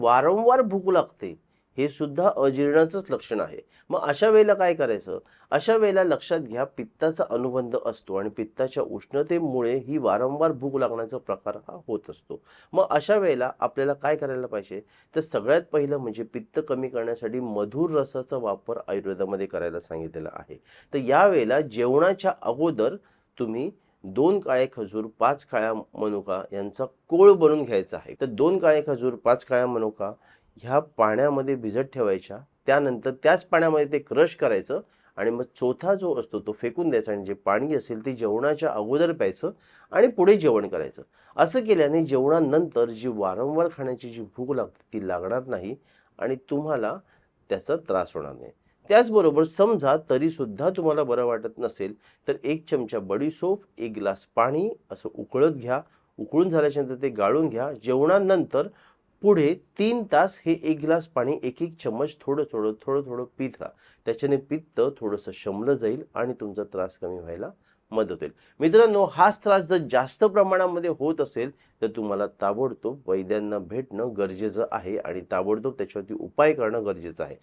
वारंवार भूक लागते हे सुद्धा अजीर्णाचंच लक्षण आहे. मग अशा वेळेला काय करायचं? अशा वेळेला लक्षात घ्या, पित्ताचा अनुबंध असतो आणि पित्ताच्या उष्णतेमुळे ही वारंवार भूक लागण्याचा प्रकार हा होत असतो. मग अशा वेळेला आपल्याला काय करायला पाहिजे? तर सगळ्यात पहिलं म्हणजे पित्त कमी करण्यासाठी मधुर रसाचा वापर आयुर्वेदामध्ये करायला सांगितलेला आहे. तर यावेळेला जेवणाच्या अगोदर तुम्ही 2 काळे खजूर, 5 काळ्या मनुका यांचा कोळ बनवून घ्यायचा आहे. तर 2 काळे खजूर, 5 काळ्या मनुका ह्या पाण्यामध्ये भिजत ठेवायच्या. त्यानंतर त्याच पाण्यामध्ये ते क्रश करायचं आणि मग चोथा जो असतो तो फेकून द्यायचा आणि जे पाणी असेल ते जेवणाच्या अगोदर प्यायचं आणि पुढे जेवण करायचं. असं केल्याने जेवणानंतर जी वारंवार खाण्याची जी भूक लागते ती लागणार नाही आणि तुम्हाला त्याचा त्रास होणार नाही. त्याचबरोबर समजा तरीसुद्धा तुम्हाला बरं वाटत नसेल, तर 1 चमचा बडीशोप, 1 ग्लास पाणी असं उकळत घ्या. उकळून झाल्याच्यानंतर ते गाळून घ्या. जेवणानंतर पुढे 3 तास हे 1 ग्लास पाणी 1-1 चम्मच थोडं-थोडं पीत राहा. त्याच्याने पित्त थोडंसं शमलं जाईल आणि तुमचा त्रास कमी व्हायला मदत होईल. मित्रांनो, हाच त्रास जर जास्त प्रमाणामध्ये होत असेल, तर तुम्हाला ताबडतोब वैद्यांना भेटणं गरजेचं आहे आणि ताबडतोब त्याच्यावरती उपाय करणं गरजेचं आहे.